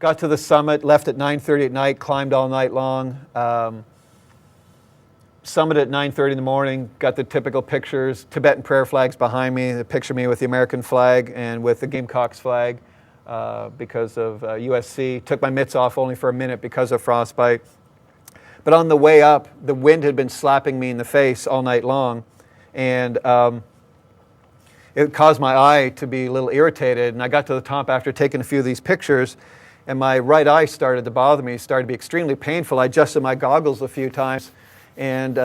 got to the summit, left at 9:30 at night, climbed all night long. Summit at 9:30 in the morning, got the typical pictures, Tibetan prayer flags behind me, the picture of me with the American flag and with the Gamecocks flag because of USC. Took my mitts off only for a minute because of frostbite. But on the way up, the wind had been slapping me in the face all night long, and it caused my eye to be a little irritated. And I got to the top after taking a few of these pictures, and my right eye started to bother me, started to be extremely painful. I adjusted my goggles a few times and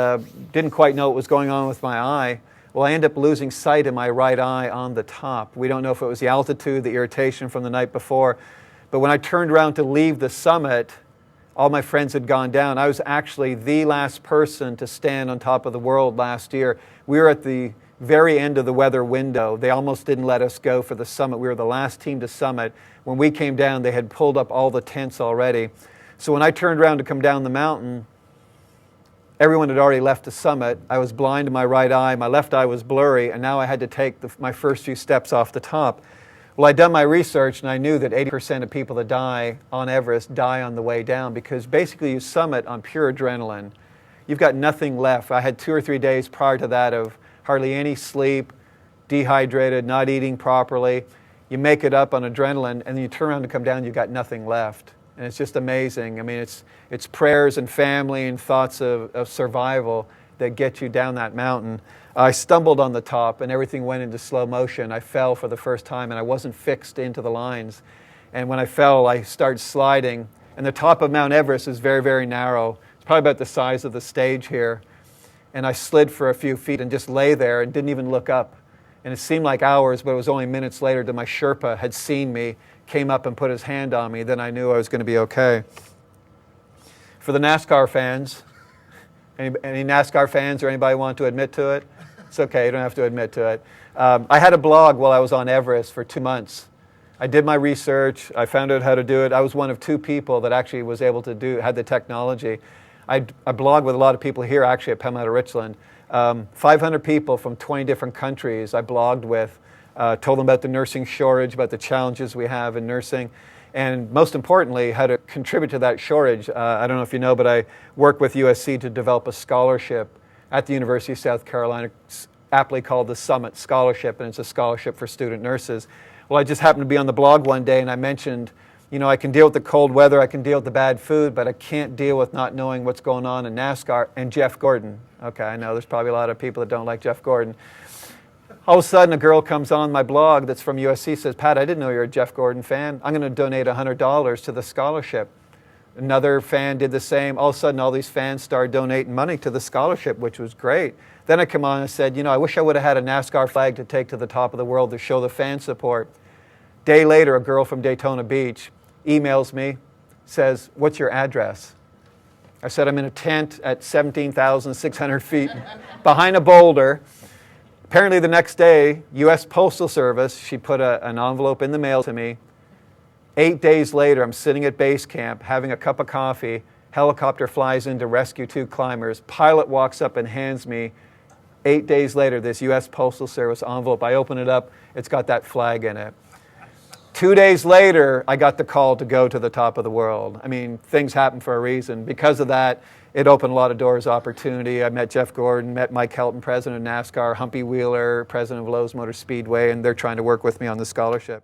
didn't quite know what was going on with my eye. Well, I ended up losing sight in my right eye on the top. We don't know if it was the altitude, the irritation from the night before, but when I turned around to leave the summit, all my friends had gone down. I was actually the last person to stand on top of the world last year. We were at the very end of the weather window. They almost didn't let us go for the summit. We were the last team to summit. When we came down, they had pulled up all the tents already. So when I turned around to come down the mountain, everyone had already left the summit. I was blind in my right eye. My left eye was blurry, and now I had to take my first few steps off the top. Well, I'd done my research, and I knew that 80% of people that die on Everest die on the way down because basically you summit on pure adrenaline. You've got nothing left. I had 2 or 3 days prior to that of hardly any sleep, dehydrated, not eating properly. You make it up on adrenaline, and then you turn around to come down, you've got nothing left. And it's just amazing. I mean, it's prayers and family and thoughts of survival that get you down that mountain. I stumbled on the top and everything went into slow motion. I fell for the first time and I wasn't fixed into the lines. And when I fell, I started sliding. And the top of Mount Everest is very, very narrow. It's probably about the size of the stage here. And I slid for a few feet and just lay there and didn't even look up. And it seemed like hours, but it was only minutes later that my Sherpa had seen me, came up and put his hand on me. Then I knew I was going to be okay. For the NASCAR fans, any NASCAR fans or anybody want to admit to it? It's okay, you don't have to admit to it. I had a blog while I was on Everest for 2 months. I did my research, I found out how to do it. I was one of 2 people that actually was able to had the technology. I blogged with a lot of people here actually at Palmetto Richland. 500 people from 20 different countries I blogged with, told them about the nursing shortage, about the challenges we have in nursing, and most importantly, how to contribute to that shortage. I don't know if you know, but I work with USC to develop a scholarship at the University of South Carolina, aptly called the Summit Scholarship, and it's a scholarship for student nurses. Well, I just happened to be on the blog one day and I mentioned, you know, I can deal with the cold weather, I can deal with the bad food, but I can't deal with not knowing what's going on in NASCAR and Jeff Gordon. Okay, I know there's probably a lot of people that don't like Jeff Gordon. All of a sudden, a girl comes on my blog that's from USC, says, Pat, I didn't know you're a Jeff Gordon fan. I'm going to donate $100 to the scholarship. Another fan did the same. All of a sudden, all these fans started donating money to the scholarship, which was great. Then I come on and said, you know, I wish I would have had a NASCAR flag to take to the top of the world to show the fan support. Day later, a girl from Daytona Beach emails me, says, what's your address? I said, I'm in a tent at 17,600 feet behind a boulder. Apparently the next day, U.S. Postal Service, she put an envelope in the mail to me. 8 days later, I'm sitting at base camp having a cup of coffee. Helicopter flies in to rescue 2 climbers. Pilot walks up and hands me, 8 days later, this U.S. Postal Service envelope. I open it up. It's got that flag in it. 2 days later, I got the call to go to the top of the world. I mean, things happen for a reason. Because of that, it opened a lot of doors of opportunity. I met Jeff Gordon, met Mike Helton, president of NASCAR, Humpy Wheeler, president of Lowe's Motor Speedway, and they're trying to work with me on the scholarship.